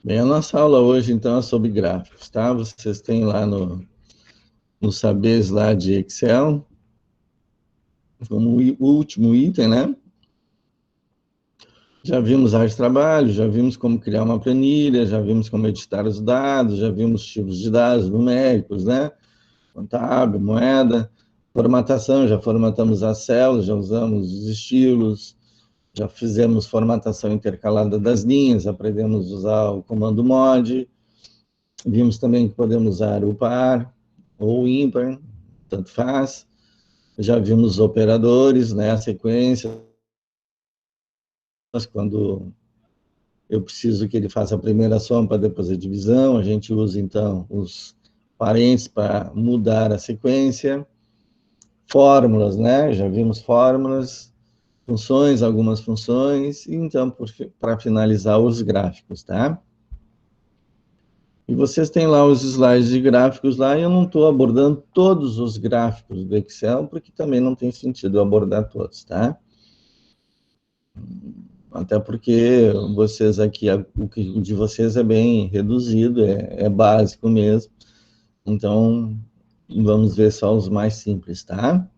Bem, a nossa aula hoje, então, é sobre gráficos, tá? Vocês têm lá no saberes lá de Excel, como o último item, né? Já vimos área de trabalho, já vimos como criar uma planilha, já vimos como editar os dados, já vimos tipos de dados numéricos, né? Contábil, moeda, formatação, já formatamos as células, já usamos os estilos, já fizemos formatação intercalada das linhas, aprendemos a usar o comando mod, vimos também que podemos usar o par ou o ímpar, tanto faz. Já vimos operadores, né, a sequência, quando eu preciso que ele faça a primeira soma para depois a divisão, a gente usa, então, os parênteses para mudar a sequência. Fórmulas, né, já vimos fórmulas, funções, algumas funções, e, então, para finalizar, os gráficos, tá? E vocês têm lá os slides de gráficos lá, e eu não estou abordando todos os gráficos do Excel, porque também não tem sentido abordar todos, tá? Até porque vocês aqui, o de vocês é bem reduzido, é básico mesmo. Então, vamos ver só os mais simples, tá?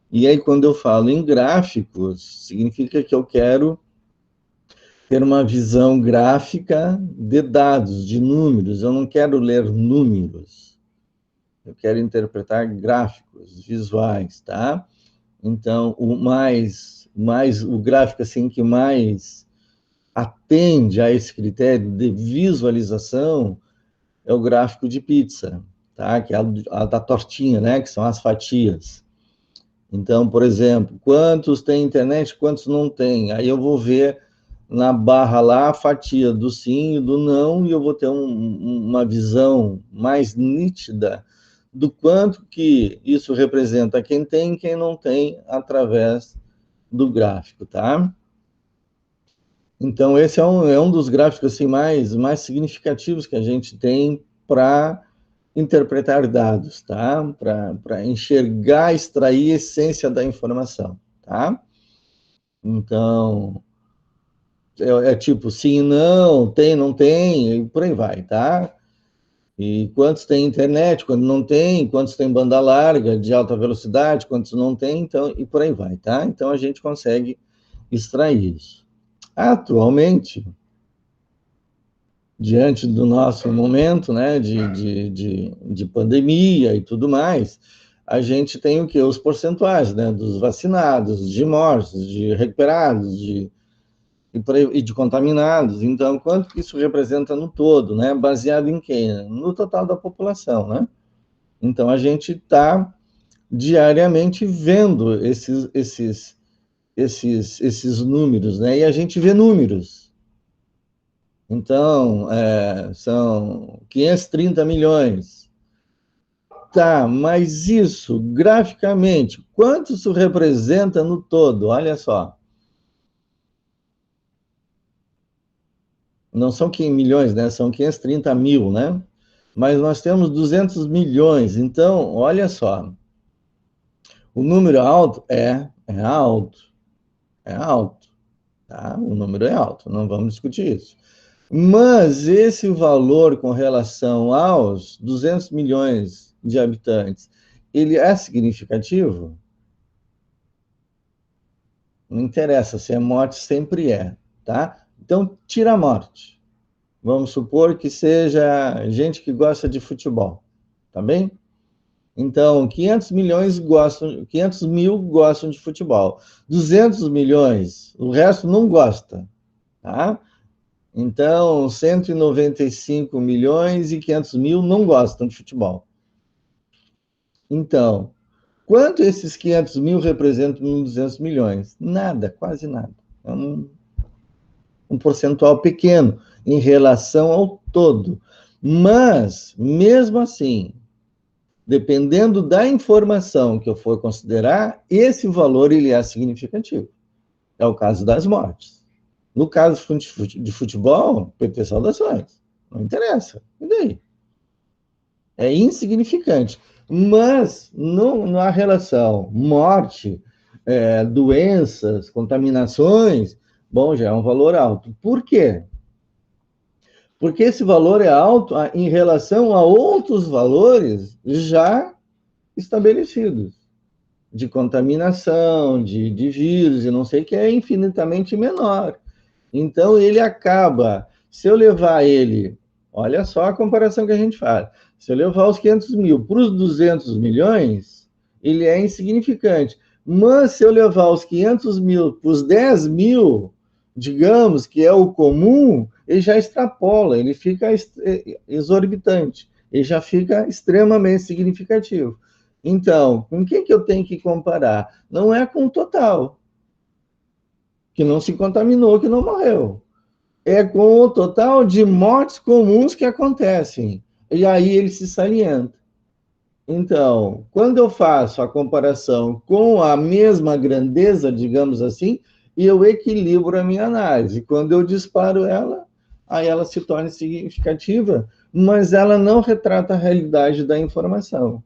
E aí, quando eu falo em gráficos, significa que eu quero ter uma visão gráfica de dados, de números. Eu não quero ler números. Eu quero interpretar gráficos, visuais, tá? Então, o gráfico assim que mais atende a esse critério de visualização é o gráfico de pizza, tá? Que é a da tortinha, né? Que são as fatias. Então, por exemplo, quantos tem internet, quantos não tem? Aí eu vou ver na barra lá a fatia do sim e do não, e eu vou ter uma visão mais nítida do quanto que isso representa quem tem e quem não tem através do gráfico, tá? Então, esse é um dos gráficos assim, mais significativos que a gente tem para interpretar dados, tá? Para enxergar, extrair a essência da informação, tá? Então, é tipo sim, não, tem, não tem, e por aí vai, tá? E quantos tem internet, quando não tem, quantos tem banda larga, de alta velocidade, quantos não tem, então, e por aí vai, tá? Então, a gente consegue extrair isso. Atualmente, diante do nosso momento, né, de pandemia e tudo mais, a gente tem o que? Os percentuais, né, dos vacinados, de mortos, de recuperados, e de contaminados. Então, quanto que isso representa no todo, né, baseado em quem? No total da população, né? Então, a gente está diariamente vendo esses números, né? E a gente vê números. Então, são 530 milhões. Tá, mas isso, graficamente, quanto isso representa no todo? Olha só. Não são 500 milhões, né? São 530 mil, né? Mas nós temos 200 milhões. Então, olha só. O número alto é alto, é alto, tá? O número é alto, não vamos discutir isso. Mas esse valor com relação aos 200 milhões de habitantes, ele é significativo? Não interessa, se é morte, sempre é, tá? Então, tira a morte. Vamos supor que seja gente que gosta de futebol, tá bem? Então, 500 milhões gostam, 500 mil gostam de futebol. 200 milhões, o resto não gosta, tá? Então, 195 milhões e 500 mil não gostam de futebol. Então, quanto esses 500 mil representam nos 200 milhões? Nada, quase nada. É um percentual pequeno em relação ao todo. Mas, mesmo assim, dependendo da informação que eu for considerar, esse valor ele é significativo. É o caso das mortes. No caso de futebol, PT saudações. Não interessa. E daí? É insignificante. Mas na relação morte, doenças, contaminações, bom, já é um valor alto. Por quê? Porque esse valor é alto em relação a outros valores já estabelecidos, de contaminação, de vírus, e não sei o que, é infinitamente menor. Então, ele acaba, se eu levar ele, olha só a comparação que a gente faz, se eu levar os 500 mil para os 200 milhões, ele é insignificante. Mas se eu levar os 500 mil para os 10 mil, digamos que é o comum, ele já extrapola, ele fica exorbitante, ele já fica extremamente significativo. Então, com o que eu tenho que comparar? Não é com o total, que não se contaminou, que não morreu. É com o total de mortes comuns que acontecem. E aí ele se salienta. Então, quando eu faço a comparação com a mesma grandeza, digamos assim, eu equilibro a minha análise. Quando eu disparo ela, aí ela se torna significativa, mas ela não retrata a realidade da informação.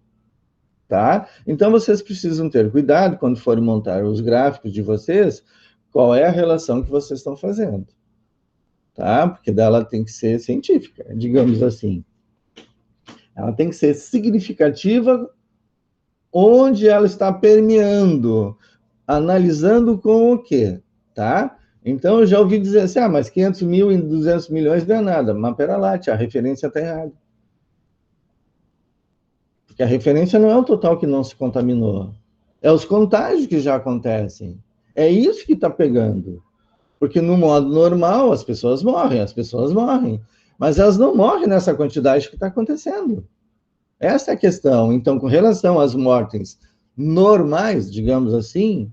Tá? Então, vocês precisam ter cuidado quando forem montar os gráficos de vocês, qual é a relação que vocês estão fazendo. Tá? Porque dela tem que ser científica, digamos assim. Ela tem que ser significativa onde ela está permeando, analisando com o quê, tá? Então, eu já ouvi dizer assim, mas 500 mil em 200 milhões não é nada. Mas, pera lá, tia, a referência está errada. Porque a referência não é o total que não se contaminou. É os contágios que já acontecem. É isso que está pegando. Porque no modo normal, as pessoas morrem. Mas elas não morrem nessa quantidade que está acontecendo. Essa é a questão. Então, com relação às mortes normais, digamos assim,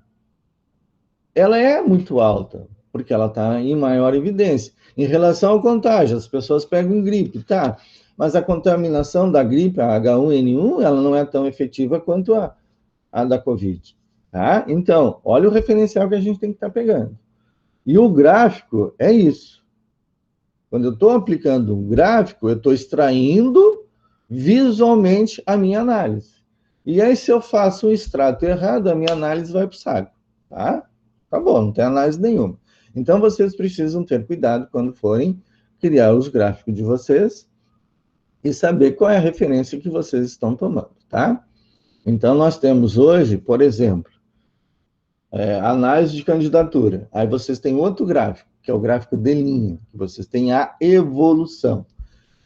ela é muito alta, porque ela está em maior evidência. Em relação ao contágio, as pessoas pegam gripe, tá? Mas a contaminação da gripe, a H1N1, ela não é tão efetiva quanto a da Covid, tá? Então, olha o referencial que a gente tem que estar pegando. E o gráfico é isso. Quando eu estou aplicando um gráfico, eu estou extraindo visualmente a minha análise. E aí, se eu faço um extrato errado, a minha análise vai para o saco, tá? Tá bom, não tem análise nenhuma. Então, vocês precisam ter cuidado quando forem criar os gráficos de vocês e saber qual é a referência que vocês estão tomando, tá? Então, nós temos hoje, por exemplo, análise de candidatura. Aí vocês têm outro gráfico, que é o gráfico de linha, que vocês têm a evolução.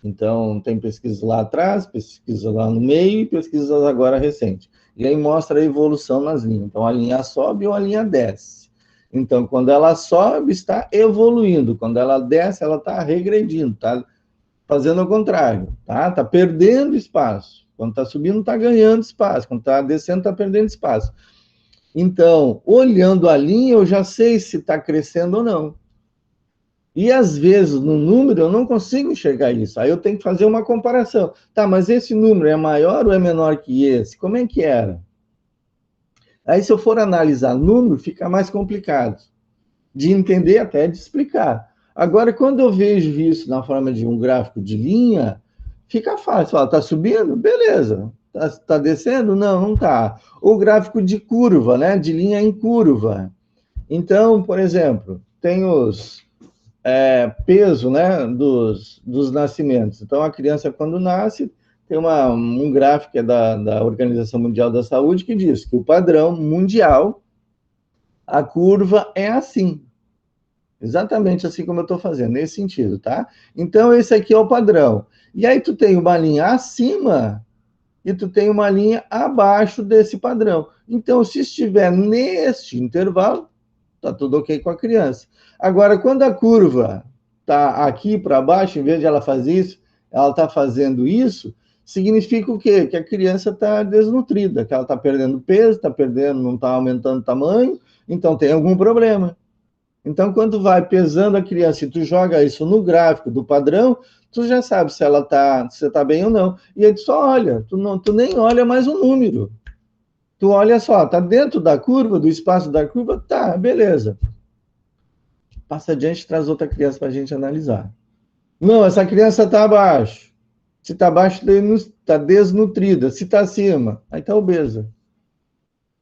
Então, tem pesquisa lá atrás, pesquisa lá no meio e pesquisa agora recente. E aí mostra a evolução nas linhas. Então, a linha sobe ou a linha desce. Então, quando ela sobe, está evoluindo. Quando ela desce, ela está regredindo, está fazendo o contrário, tá? Está perdendo espaço. Quando está subindo, está ganhando espaço. Quando está descendo, está perdendo espaço. Então, olhando a linha, eu já sei se está crescendo ou não. E, às vezes, no número, eu não consigo enxergar isso. Aí eu tenho que fazer uma comparação. Tá, mas esse número é maior ou é menor que esse? Como é que era? Aí, se eu for analisar número, fica mais complicado de entender, até de explicar. Agora, quando eu vejo isso na forma de um gráfico de linha, fica fácil. Está subindo? Beleza. Está descendo? Não, não está. O gráfico de curva, né? De linha em curva. Então, por exemplo, tem os peso, né, dos nascimentos. Então, a criança, quando nasce, tem um gráfico que é da Organização Mundial da Saúde que diz que o padrão mundial, a curva é assim. Exatamente assim como eu estou fazendo, nesse sentido, tá? Então, esse aqui é o padrão. E aí, tu tem uma linha acima e tu tem uma linha abaixo desse padrão. Então, se estiver neste intervalo, tá tudo ok com a criança. Agora, quando a curva tá aqui para baixo, em vez de ela fazer isso, ela está fazendo isso, significa o quê? Que a criança está desnutrida, que ela está perdendo peso, está perdendo, não está aumentando o tamanho, então tem algum problema. Então, quando vai pesando a criança e tu joga isso no gráfico do padrão, tu já sabe se ela tá, se está bem ou não. E aí tu só olha, tu nem olha mais o número. Tu olha só, tá dentro da curva, do espaço da curva, tá, beleza. Passa adiante e traz outra criança para a gente analisar. Não, essa criança está abaixo. Se está abaixo, está desnutrida. Se está acima, aí está obesa.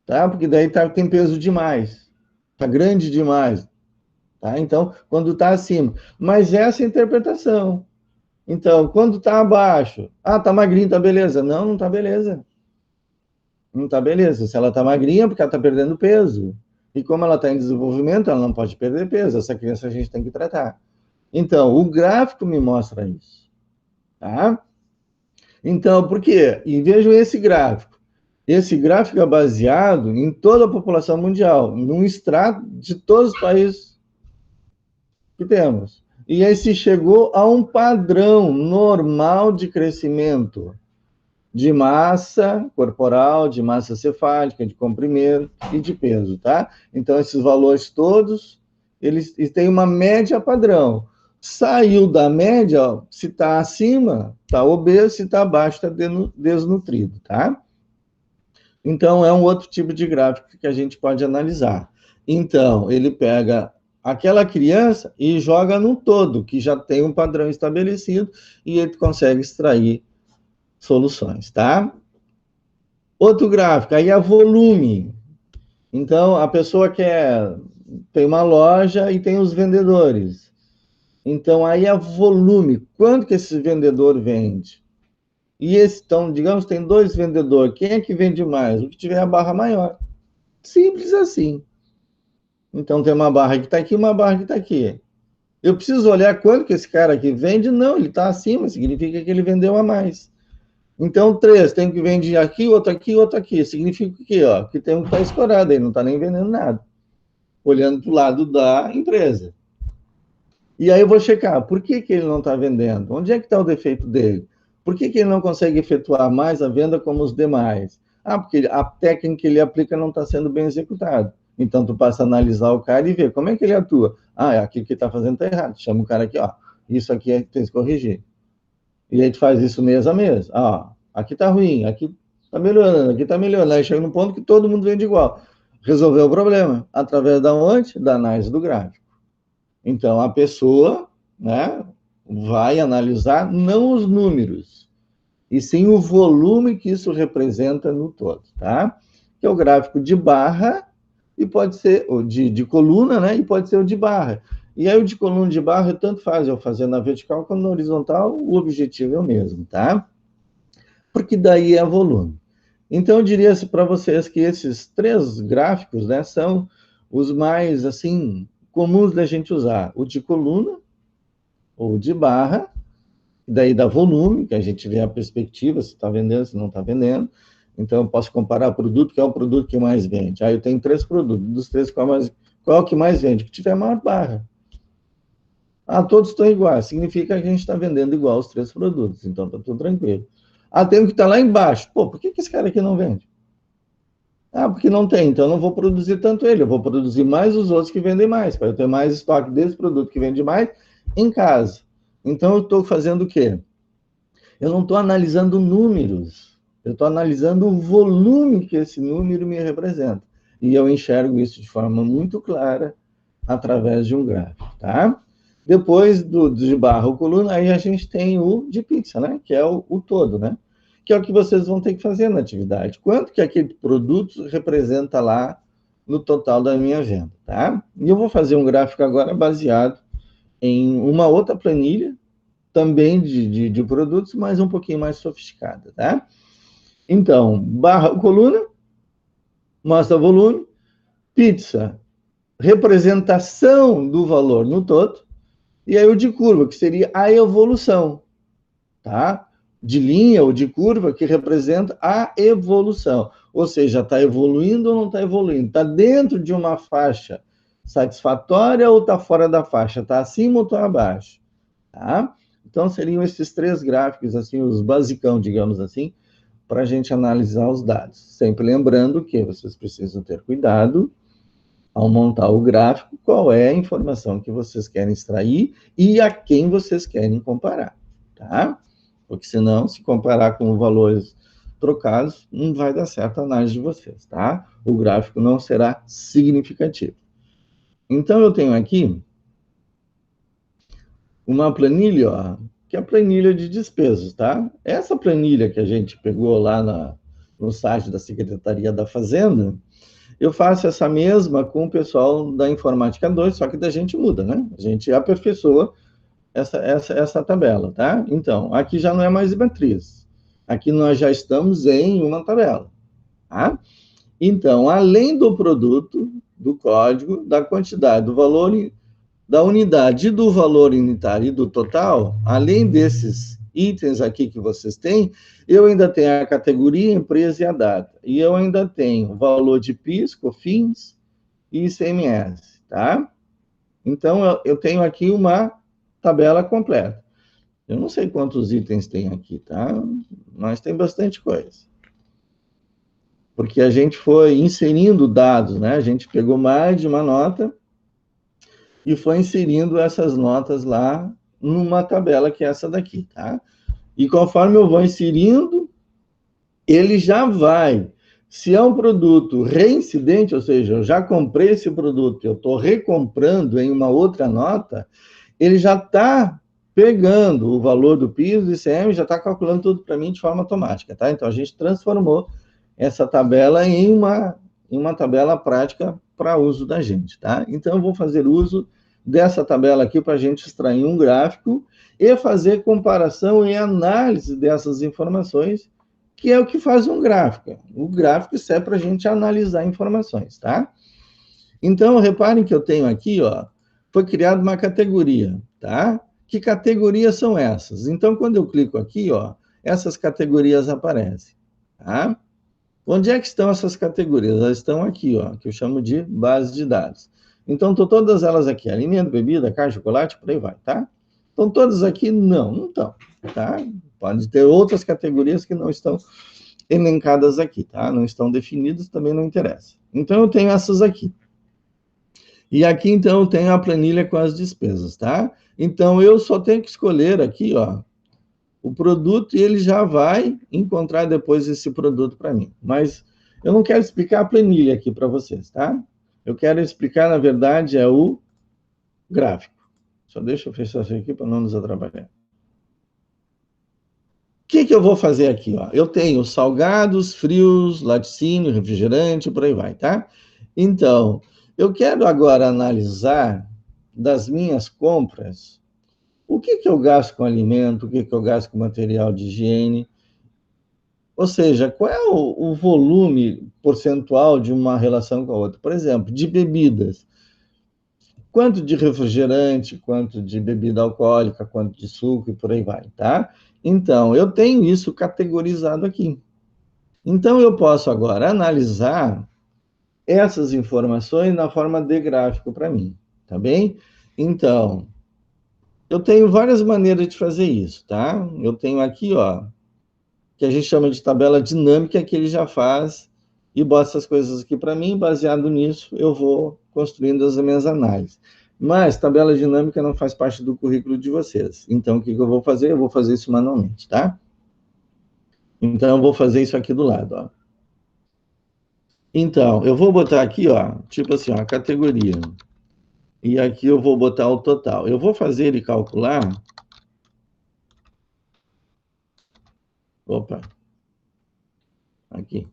Tá? Porque daí tem peso demais. Está grande demais. Tá? Então, quando está acima. Mas essa é a interpretação. Então, quando está abaixo, está magrinho, está beleza. Não, não está beleza. Não está beleza. Se ela está magrinha, é porque ela está perdendo peso. E como ela está em desenvolvimento, ela não pode perder peso. Essa criança a gente tem que tratar. Então, o gráfico me mostra isso. Tá? Então, por quê? E vejam esse gráfico. Esse gráfico é baseado em toda a população mundial, num extrato de todos os países que temos. E aí se chegou a um padrão normal de crescimento de massa corporal, de massa cefálica, de comprimento e de peso, tá? Então, esses valores todos, eles têm uma média padrão. Saiu da média, ó, se está acima, está obeso, se está abaixo, está desnutrido, tá? Então, é um outro tipo de gráfico que a gente pode analisar. Então, ele pega aquela criança e joga no todo, que já tem um padrão estabelecido, e ele consegue extrair soluções, tá? Outro gráfico, aí é volume. Então, a pessoa tem uma loja e tem os vendedores. Então, aí é volume. Quanto que esse vendedor vende? E então, digamos, tem 2 vendedores. Quem é que vende mais? O que tiver a barra maior. Simples assim. Então, tem uma barra que está aqui, uma barra que está aqui. Eu preciso olhar quanto que esse cara aqui vende? Não, ele está acima, significa que ele vendeu a mais. Então, 3, tem que vender aqui, outro aqui, outro aqui. Significa que, ó, que tem um que está escorado aí, não está nem vendendo nada. Olhando para o lado da empresa. E aí eu vou checar, por que ele não está vendendo? Onde é que está o defeito dele? Por que ele não consegue efetuar mais a venda como os demais? Porque a técnica que ele aplica não está sendo bem executada. Então, tu passa a analisar o cara e ver como é que ele atua. Aquilo que ele está fazendo está errado. Chama o cara aqui, ó. Isso aqui é que tem que corrigir. E aí tu faz isso mês a mês. Aqui tá ruim, aqui tá melhorando, aqui tá melhorando. Aí chega num ponto que todo mundo vende igual. Resolveu o problema. Através da onde? Da análise do gráfico. Então, a pessoa, né, vai analisar não os números, e sim o volume que isso representa no todo, tá? Que é o gráfico de barra, e pode ser o de coluna, né? E pode ser o de barra. E aí o de coluna de barra, tanto faz eu fazer na vertical quanto na horizontal, o objetivo é o mesmo, tá? Porque daí é volume. Então, eu diria para vocês que esses 3 gráficos, né, são os mais, assim, comuns da gente usar. O de coluna, ou de barra, daí dá volume, que a gente vê a perspectiva, se está vendendo, se não está vendendo. Então, eu posso comparar produto, que é o produto que mais vende. Aí eu tenho 3 produtos, dos 3, qual é o que mais vende? O que tiver maior barra. Todos estão iguais, significa que a gente está vendendo igual os 3 produtos, então está tudo tranquilo. Tem um que está lá embaixo. Por que esse cara aqui não vende? Porque não tem, então eu não vou produzir tanto ele, eu vou produzir mais os outros que vendem mais, para eu ter mais estoque desse produto que vende mais em casa. Então eu estou fazendo o quê? Eu não estou analisando números, eu estou analisando o volume que esse número me representa. E eu enxergo isso de forma muito clara através de um gráfico, tá? Depois de barra ou coluna, aí a gente tem o de pizza, né? Que é o todo, né? Que é o que vocês vão ter que fazer na atividade. Quanto que aquele produto representa lá no total da minha venda, tá? E eu vou fazer um gráfico agora baseado em uma outra planilha, também de produtos, mas um pouquinho mais sofisticada, tá? Então, barra ou coluna, mostra volume, pizza, representação do valor no todo, e aí o de curva, que seria a evolução, tá? De linha ou de curva, que representa a evolução. Ou seja, está evoluindo ou não está evoluindo? Está dentro de uma faixa satisfatória ou está fora da faixa? Está acima ou está abaixo? Tá? Então, seriam esses 3 gráficos, assim, os basicão, digamos assim, para a gente analisar os dados. Sempre lembrando que vocês precisam ter cuidado ao montar o gráfico, qual é a informação que vocês querem extrair e a quem vocês querem comparar, tá? Porque senão, se comparar com valores trocados, não vai dar certo a análise de vocês, tá? O gráfico não será significativo. Então, eu tenho aqui uma planilha, ó, que é a planilha de despesas, tá? Essa planilha que a gente pegou lá no site da Secretaria da Fazenda, eu faço essa mesma com o pessoal da Informática 2, só que da gente muda, né? A gente aperfeiçoa essa tabela, tá? Então, aqui já não é mais matriz. Aqui nós já estamos em uma tabela, tá? Então, além do produto, do código, da quantidade, do valor, da unidade e do valor unitário e do total, além desses itens aqui que vocês têm, eu ainda tenho a categoria, a empresa e a data. E eu ainda tenho o valor de PIS, COFINS e ICMS, tá? Então, eu tenho aqui uma tabela completa. Eu não sei quantos itens tem aqui, tá? Mas tem bastante coisa. Porque a gente foi inserindo dados, né? A gente pegou mais de uma nota e foi inserindo essas notas lá numa tabela que é essa daqui, tá? E conforme eu vou inserindo, ele já vai. Se é um produto reincidente, ou seja, eu já comprei esse produto, eu estou recomprando em uma outra nota, ele já está pegando o valor do PIS, do ICM, já está calculando tudo para mim de forma automática, tá? Então, a gente transformou essa tabela em uma tabela prática para uso da gente, tá? Então, eu vou fazer uso dessa tabela aqui para a gente extrair um gráfico e fazer comparação e análise dessas informações, que é o que faz um gráfico. O gráfico serve para a gente analisar informações, tá? Então, reparem que eu tenho aqui, ó, foi criada uma categoria, tá? Que categorias são essas? Então, quando eu clico aqui, ó, essas categorias aparecem, tá? Onde é que estão essas categorias? Elas estão aqui, ó, que eu chamo de base de dados. Então, estão todas elas aqui, alimento, bebida, carne, chocolate, por aí vai, tá? Então, todas aqui, não estão, tá? Pode ter outras categorias que não estão elencadas aqui, tá? Não estão definidas, também não interessa. Então, eu tenho essas aqui. E aqui, então, eu tenho a planilha com as despesas, tá? Então, eu só tenho que escolher aqui, ó, o produto e ele já vai encontrar depois esse produto para mim. Mas eu não quero explicar a planilha aqui para vocês, tá? Eu quero explicar, na verdade, é o gráfico. Só deixa eu fechar isso aqui para não nos atrapalhar. O que eu vou fazer aqui? Ó? Eu tenho salgados, frios, laticínio, refrigerante, por aí vai, tá? Então, eu quero agora analisar das minhas compras o que eu gasto com alimento, o que eu gasto com material de higiene. Ou seja, qual é o volume percentual de uma relação com a outra? Por exemplo, de bebidas. Quanto de refrigerante, quanto de bebida alcoólica, quanto de suco e por aí vai, tá? Então, eu tenho isso categorizado aqui. Então, eu posso agora analisar essas informações na forma de gráfico para mim, tá bem? Então, eu tenho várias maneiras de fazer isso, tá? Eu tenho aqui, ó, que a gente chama de tabela dinâmica, que ele já faz e bota essas coisas aqui para mim, baseado nisso, eu vou construindo as minhas análises. Mas tabela dinâmica não faz parte do currículo de vocês. Então, o que eu vou fazer? Eu vou fazer isso manualmente, tá? Então, eu vou fazer isso aqui do lado, ó. Então, eu vou botar aqui, ó, tipo assim, ó, a categoria. E aqui eu vou botar o total. Eu vou fazer ele calcular. Opa. Aqui.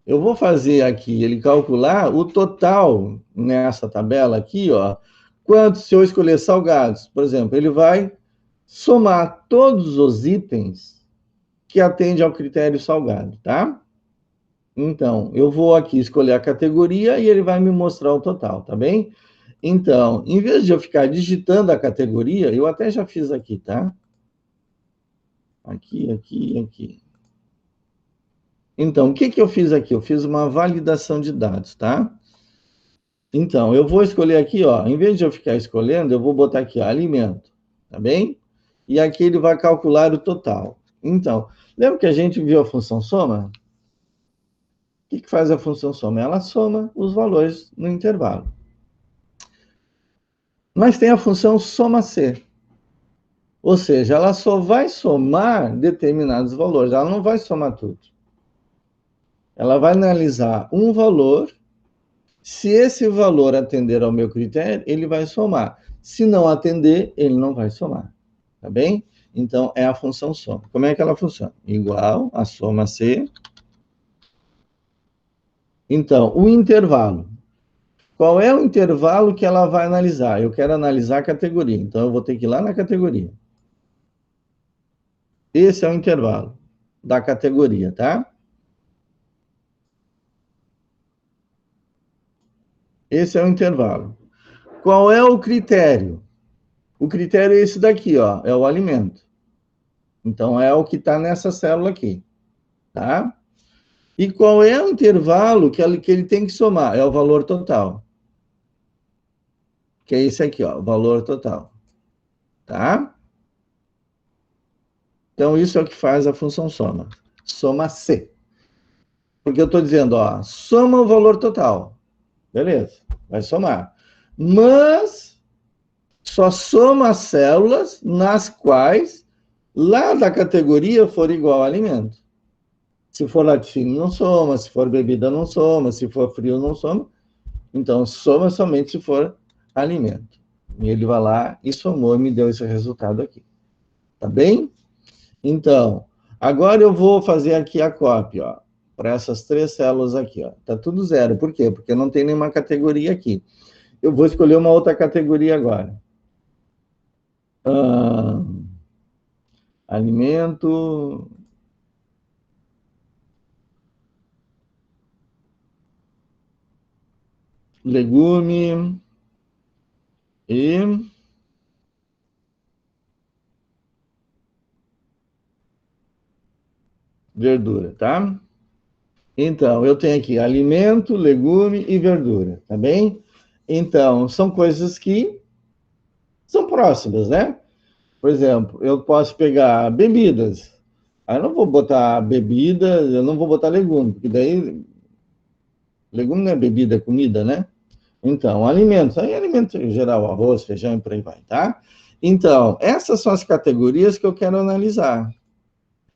Eu vou fazer aqui ele calcular o total nessa tabela aqui, ó. Quanto se eu escolher salgados, por exemplo, ele vai somar todos os itens que atendem ao critério salgado, tá? Então, eu vou aqui escolher a categoria e ele vai me mostrar o total, tá bem? Então, em vez de eu ficar digitando a categoria, eu até já fiz aqui, tá? Aqui, aqui, aqui. Então, o que eu fiz aqui? Eu fiz uma validação de dados, tá? Então, eu vou escolher aqui, ó, em vez de eu ficar escolhendo, eu vou botar aqui, ó, alimento, tá bem? E aqui ele vai calcular o total. Então, lembra que a gente viu a função soma? O que faz a função soma? Ela soma os valores no intervalo. Mas tem a função soma-C. Ou seja, ela só vai somar determinados valores, ela não vai somar tudo. Ela vai analisar um valor. Se esse valor atender ao meu critério, ele vai somar. Se não atender, ele não vai somar. Tá bem? Então, é a função soma. Como é que ela funciona? Igual a soma C. Então, o intervalo. Qual é o intervalo que ela vai analisar? Eu quero analisar a categoria, então eu vou ter que ir lá na categoria. Esse é o intervalo da categoria, tá? Esse é o intervalo. Qual é o critério? O critério é esse daqui, ó, é o alimento. Então, é o que está nessa célula aqui, tá? E qual é o intervalo que ele tem que somar? É o valor total. Que é esse aqui, ó, o valor total, tá? Então, isso é o que faz a função soma. Soma C. Porque eu estou dizendo, ó, soma o valor total. Beleza, vai somar. Mas só soma as células nas quais lá da categoria for igual a alimento. Se for laticínio, não soma. Se for bebida, não soma. Se for frio, não soma. Então, soma somente se for alimento. E ele vai lá e somou e me deu esse resultado aqui. Tá bem? Então, agora eu vou fazer aqui a cópia, ó, para essas 3 células aqui, ó. Tá tudo zero. Por quê? Porque não tem nenhuma categoria aqui. Eu vou escolher uma outra categoria agora. Alimento, legume e verdura, tá? Então, eu tenho aqui alimento, legume e verdura, tá bem? Então, são coisas que são próximas, né? Por exemplo, eu posso pegar bebidas. Aí eu não vou botar bebida, eu não vou botar legume, porque daí legume não é bebida, é comida, né? Então, alimentos, aí alimento em geral, arroz, feijão e por aí vai, tá? Então, essas são as categorias que eu quero analisar.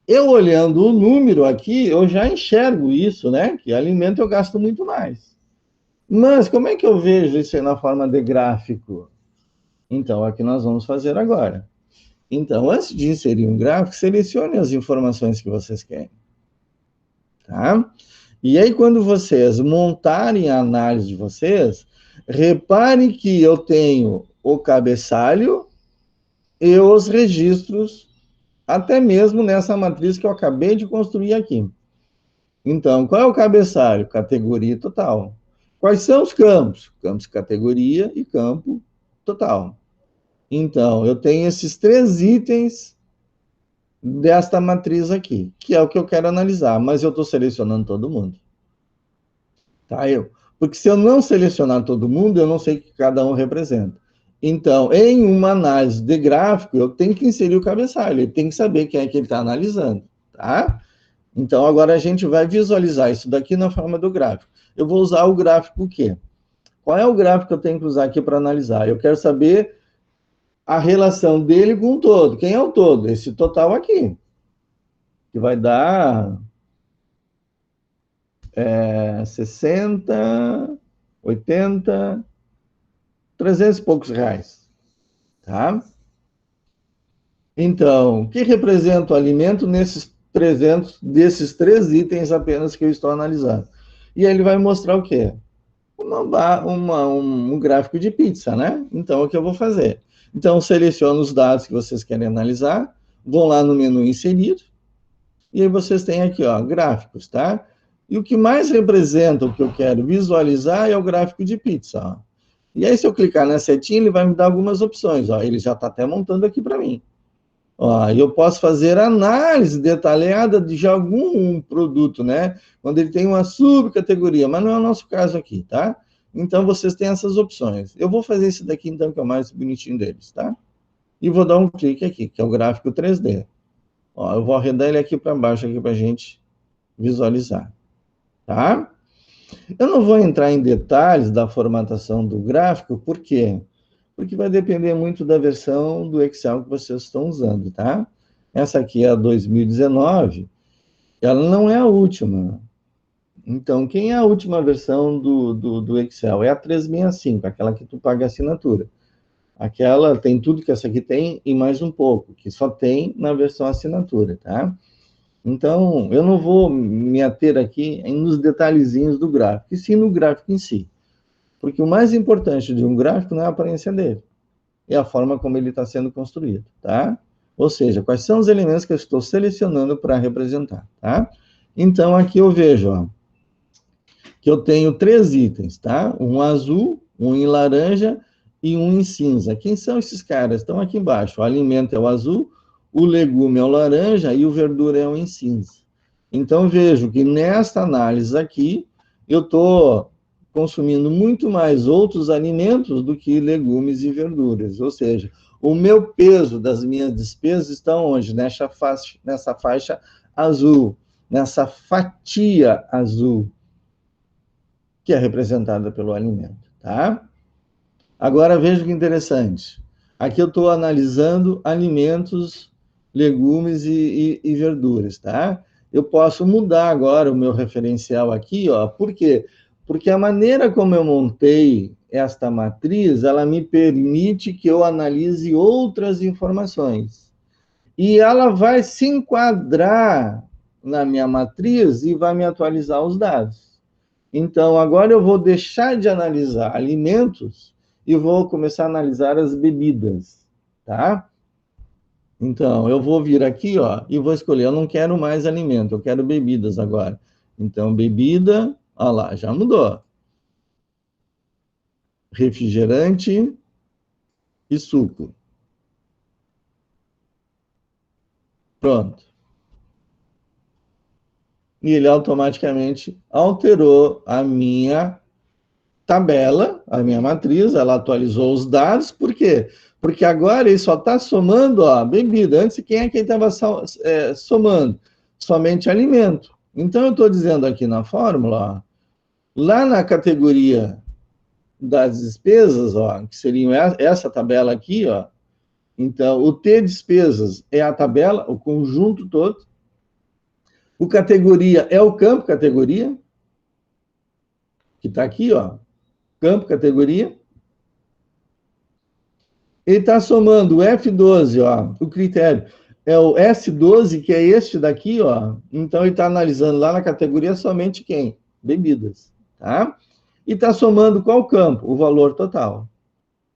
Eu olhando o número aqui, eu já enxergo isso, né? Que alimento eu gasto muito mais. Mas como é que eu vejo isso aí na forma de gráfico? Então, é o que nós vamos fazer agora. Então, antes de inserir um gráfico, selecione as informações que vocês querem, tá? E aí, quando vocês montarem a análise de vocês, repare que eu tenho o cabeçalho e os registros, até mesmo nessa matriz que eu acabei de construir aqui. Então, qual é o cabeçalho? Categoria total. Quais são os campos? Campos categoria e campo total. Então, eu tenho esses 3 itens desta matriz aqui, que é o que eu quero analisar, mas eu estou selecionando todo mundo. Tá? Porque se eu não selecionar todo mundo, eu não sei o que cada um representa. Então, em uma análise de gráfico, eu tenho que inserir o cabeçalho, ele tem que saber quem é que ele está analisando, tá? Então, agora a gente vai visualizar isso daqui na forma do gráfico. Eu vou usar o gráfico o quê? Qual é o gráfico que eu tenho que usar aqui para analisar? Eu quero saber a relação dele com o todo. Quem é o todo? Esse total aqui, que vai dar 60, 80, 300 e poucos reais, tá? Então, o que representa o alimento nesses 300, desses 3 itens apenas que eu estou analisando? E aí ele vai mostrar o quê? Um gráfico de pizza, né? Então, o que eu vou fazer? Então, seleciono os dados que vocês querem analisar, vão lá no menu inserir, e aí vocês têm aqui, ó, gráficos, tá? E o que mais representa o que eu quero visualizar é o gráfico de pizza, ó. E aí, se eu clicar na setinha, ele vai me dar algumas opções, ó. Ele já está até montando aqui para mim. Ó, eu posso fazer análise detalhada de algum produto, né? Quando ele tem uma subcategoria, mas não é o nosso caso aqui, tá? Então, vocês têm essas opções. Eu vou fazer esse daqui, então, que é o mais bonitinho deles, tá? E vou dar um clique aqui, que é o gráfico 3D. Ó, eu vou arredar ele aqui para baixo, aqui para a gente visualizar, tá? Eu não vou entrar em detalhes da formatação do gráfico, por quê? Porque vai depender muito da versão do Excel que vocês estão usando, tá? Essa aqui é a 2019, ela não é a última. Então, quem é a última versão do Excel? É a 365, aquela que tu paga assinatura. Aquela tem tudo que essa aqui tem e mais um pouco, que só tem na versão assinatura, tá? Então, eu não vou me ater aqui nos detalhezinhos do gráfico, e sim no gráfico em si. Porque o mais importante de um gráfico não é a aparência dele, é a forma como ele está sendo construído, tá? Ou seja, quais são os elementos que eu estou selecionando para representar, tá? Então, aqui eu vejo, ó, que eu tenho 3 itens, tá? Um azul, um em laranja e um em cinza. Quem são esses caras? Estão aqui embaixo. O alimento é o azul, o legume é o laranja e o verdura é o em cinza. Então, vejo que nesta análise aqui, eu estou consumindo muito mais outros alimentos do que legumes e verduras. Ou seja, o meu peso das minhas despesas está onde? Nessa faixa azul, nessa fatia azul, que é representada pelo alimento, tá? Agora, veja que interessante. Aqui eu estou analisando alimentos, legumes e verduras, tá? Eu posso mudar agora o meu referencial aqui, ó. Por quê? Porque a maneira como eu montei esta matriz, ela me permite que eu analise outras informações. E ela vai se enquadrar na minha matriz e vai me atualizar os dados. Então, agora eu vou deixar de analisar alimentos e vou começar a analisar as bebidas, tá? Então, eu vou vir aqui, ó, e vou escolher, eu não quero mais alimento, eu quero bebidas agora. Então, bebida, ó lá, já mudou. Refrigerante e suco. Pronto. E ele automaticamente alterou a minha tabela, a minha matriz, ela atualizou os dados, por quê? Porque agora ele só está somando, ó, bebida. Antes, quem é que estava somando? Somente alimento. Então, eu estou dizendo aqui na fórmula, ó, lá na categoria das despesas, ó, que seriam essa tabela aqui, ó, então, o T despesas é a tabela, o conjunto todo. O categoria é o campo categoria, que está aqui, ó, campo categoria. Ele está somando o F12, ó, o critério é o S12, que é este daqui, ó. Então, ele está analisando lá na categoria somente quem? Bebidas, tá? E está somando qual campo? O valor total.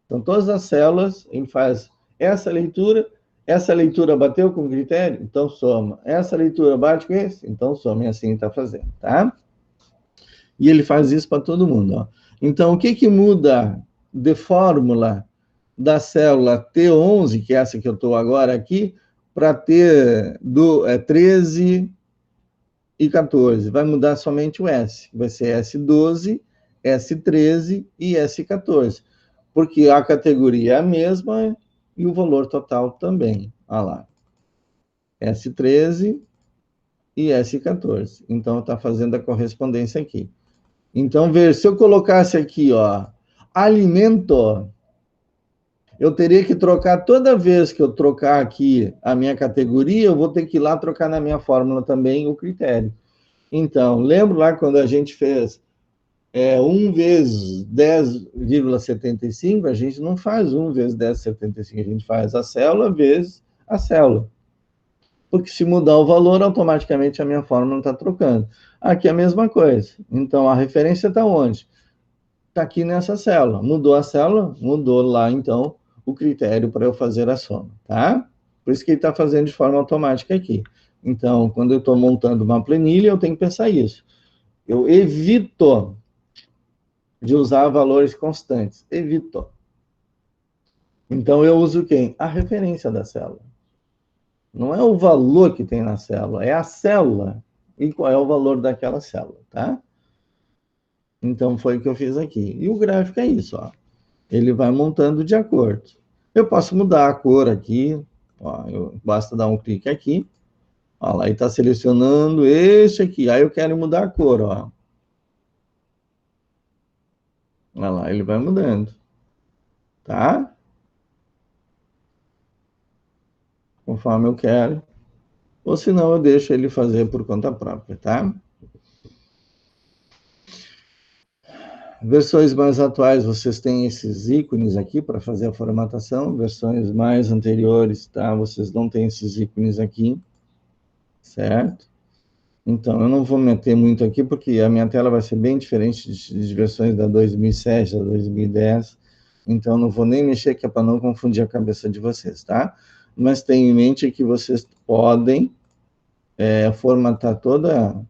Então, todas as células, ele faz essa leitura bateu com o critério? Então, soma. Essa leitura bate com esse? Então, soma. E assim está fazendo, tá? E ele faz isso para todo mundo, ó. Então, o que que muda de fórmula da célula T11, que é essa que eu estou agora aqui, para T 13 e 14. Vai mudar somente o S. Vai ser S12, S13 e S14. Porque a categoria é a mesma e o valor total também. Olha lá. S13 e S14. Então, está fazendo a correspondência aqui. Então, veja, se eu colocasse aqui, ó, alimento, eu teria que trocar, toda vez que eu trocar aqui a minha categoria, eu vou ter que ir lá trocar na minha fórmula também o critério. Então, lembro lá quando a gente fez 1 vezes 10,75, a gente não faz 1 vezes 10,75, a gente faz a célula vezes a célula. Porque se mudar o valor, automaticamente a minha fórmula não está trocando. Aqui é a mesma coisa. Então, a referência está onde? Está aqui nessa célula. Mudou a célula, mudou lá, então, o critério para eu fazer a soma, tá? Por isso que ele está fazendo de forma automática aqui. Então, quando eu estou montando uma planilha, eu tenho que pensar isso. Eu evito de usar valores constantes. Evito. Então, eu uso quem? A referência da célula. Não é o valor que tem na célula, é a célula e qual é o valor daquela célula, tá? Então, foi o que eu fiz aqui. E o gráfico é isso, ó. Ele vai montando de acordo. Eu posso mudar a cor aqui, ó, basta dar um clique aqui, ó, lá, ele está selecionando este aqui, aí eu quero mudar a cor, ó. Olha lá, ele vai mudando, tá? Conforme eu quero. Ou senão eu deixo ele fazer por conta própria, tá? Versões mais atuais, vocês têm esses ícones aqui para fazer a formatação. Versões mais anteriores, tá? Vocês não têm esses ícones aqui, certo? Então, eu não vou meter muito aqui, porque a minha tela vai ser bem diferente de versões da 2007, da 2010. Então, não vou nem mexer, que é para não confundir a cabeça de vocês, tá? Mas tenha em mente que vocês podem formatar todo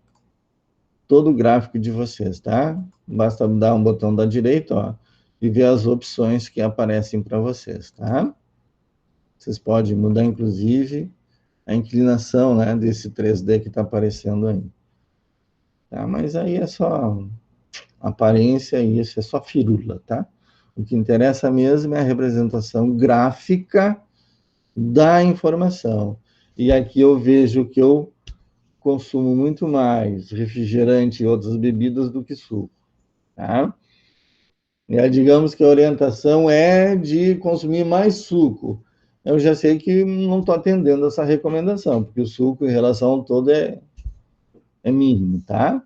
o gráfico de vocês, tá? Basta dar um botão da direita, ó, e ver as opções que aparecem para vocês, tá? Vocês podem mudar, inclusive, a inclinação, né, desse 3D que está aparecendo aí. Tá? Mas aí é só aparência e isso é só firula, tá? O que interessa mesmo é a representação gráfica da informação. E aqui eu vejo que eu consumo muito mais refrigerante e outras bebidas do que suco, tá? E aí, digamos que a orientação é de consumir mais suco. Eu já sei que não estou atendendo essa recomendação, porque o suco em relação ao todo é mínimo, tá?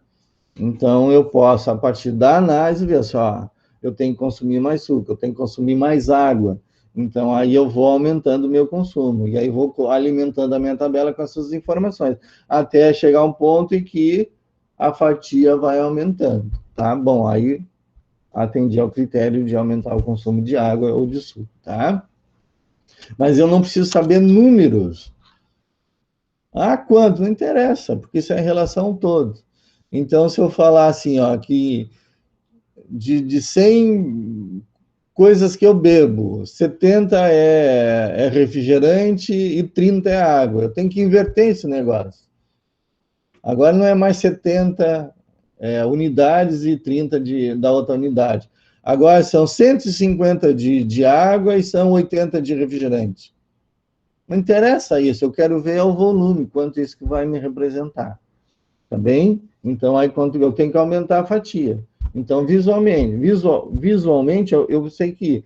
Então, eu posso, a partir da análise, ver só, eu tenho que consumir mais suco, eu tenho que consumir mais água. Então, aí eu vou aumentando o meu consumo, e aí vou alimentando a minha tabela com essas informações, até chegar a um ponto em que a fatia vai aumentando, tá? Bom, aí atendi ao critério de aumentar o consumo de água ou de suco, tá? Mas eu não preciso saber números. Ah, quanto? Não interessa, porque isso é em relação ao todo. Então, se eu falar assim, ó, que de 100 coisas que eu bebo, 70 é refrigerante e 30 é água. Eu tenho que inverter esse negócio. Agora não é mais 70 unidades e 30 da outra unidade. Agora são 150 de água e são 80 de refrigerante. Não interessa isso, eu quero ver o volume, quanto isso que vai me representar. Tá bem? Então, aí quanto eu tenho que aumentar a fatia. Então, visualmente eu sei que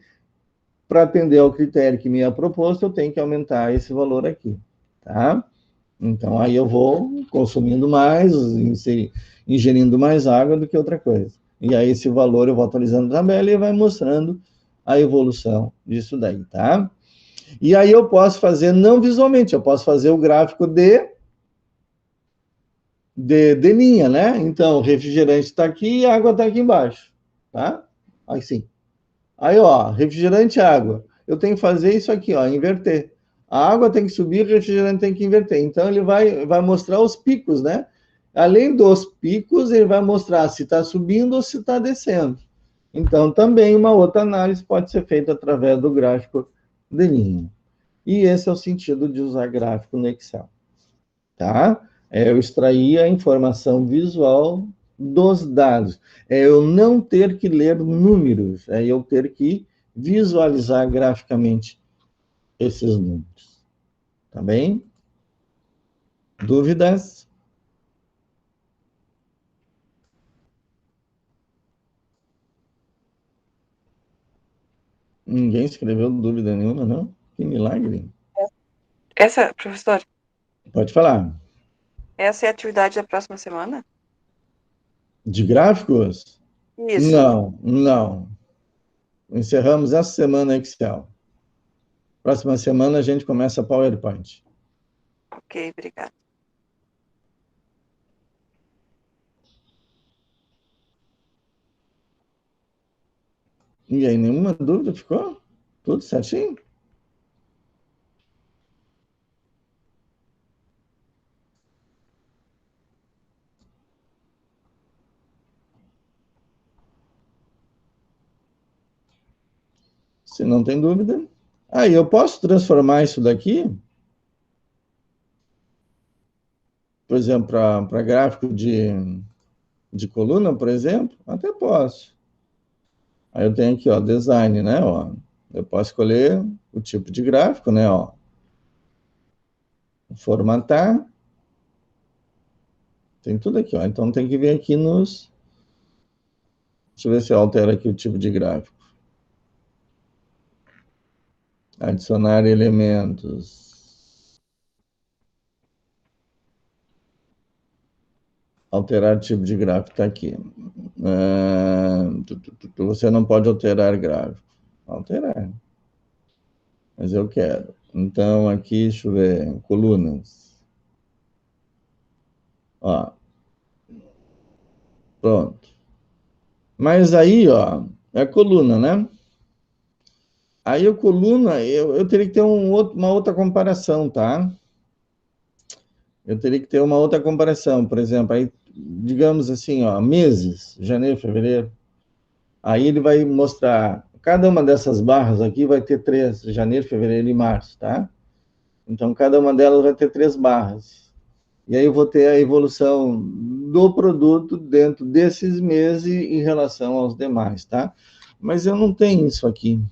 para atender ao critério que me é proposto, eu tenho que aumentar esse valor aqui, tá? Então, aí eu vou consumindo mais, ingerindo mais água do que outra coisa. E aí, esse valor eu vou atualizando a tabela e vai mostrando a evolução disso daí, tá? E aí eu posso fazer não visualmente, eu posso fazer o gráfico de linha, né? Então, o refrigerante está aqui e a água está aqui embaixo, tá? Assim. Aí, ó, refrigerante e água. Eu tenho que fazer isso aqui, ó, inverter. A água tem que subir, o refrigerante tem que inverter. Então, ele vai mostrar os picos, né? Além dos picos, ele vai mostrar se está subindo ou se está descendo. Então, também uma outra análise pode ser feita através do gráfico de linha. E esse é o sentido de usar gráfico no Excel, tá? É eu extrair a informação visual dos dados. É eu não ter que ler números, é eu ter que visualizar graficamente esses números. Tá bem? Dúvidas? Ninguém escreveu dúvida nenhuma, não? Que milagre. Essa, professor, Pode falar. essa é a atividade da próxima semana? De gráficos? Isso. Não, não. Encerramos essa semana Excel. Próxima semana a gente começa PowerPoint. Ok, obrigada. E aí, nenhuma dúvida ficou? Tudo certinho? Se não tem dúvida. Aí, eu posso transformar isso daqui, por exemplo, para gráfico de coluna, por exemplo? Até posso. Aí eu tenho aqui, ó, design, né? Ó. Eu posso escolher o tipo de gráfico, né? Ó. Formatar. Tem tudo aqui, ó. Então tem que vir aqui nos. Deixa eu ver se eu altero aqui o tipo de gráfico. Adicionar elementos. Alterar tipo de gráfico está aqui. Você não pode alterar gráfico. Alterar. Mas eu quero. Então, aqui, deixa eu ver, colunas. Ó, Pronto. Mas aí, ó, é a coluna, né? Aí a coluna, eu teria que ter uma outra comparação, tá? Eu teria que ter uma outra comparação. Por exemplo, aí, digamos assim, ó, meses, janeiro, fevereiro. Aí ele vai mostrar, cada uma dessas barras aqui vai ter 3, janeiro, fevereiro e março, tá? Então, cada uma delas vai ter 3 barras. E aí eu vou ter a evolução do produto dentro desses meses em relação aos demais, tá? Mas eu não tenho isso aqui.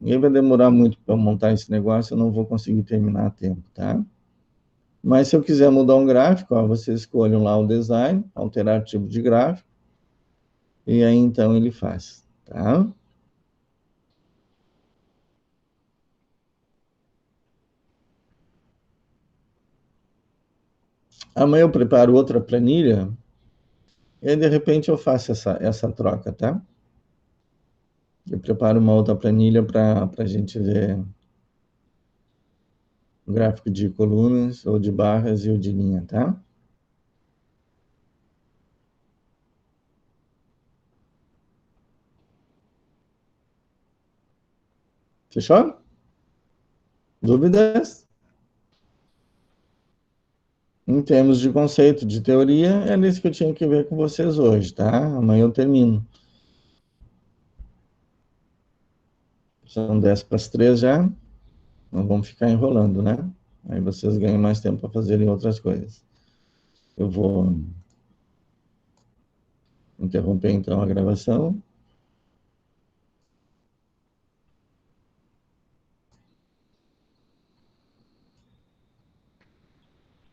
E aí vai demorar muito para montar esse negócio, eu não vou conseguir terminar a tempo, tá? Mas se eu quiser mudar um gráfico, ó, vocês escolhem lá o design, alterar tipo de gráfico, e aí então ele faz, tá? Amanhã eu preparo outra planilha, e aí de repente eu faço essa troca, tá? Eu preparo uma outra planilha para a gente ver o gráfico de colunas, ou de barras e o de linha, tá? Fechou? Dúvidas? Em termos de conceito, de teoria, é isso que eu tinha que ver com vocês hoje, tá? Amanhã eu termino. São 10 para as 3 já. Não vamos ficar enrolando, né? Aí vocês ganham mais tempo para fazerem outras coisas. Eu vou interromper então a gravação.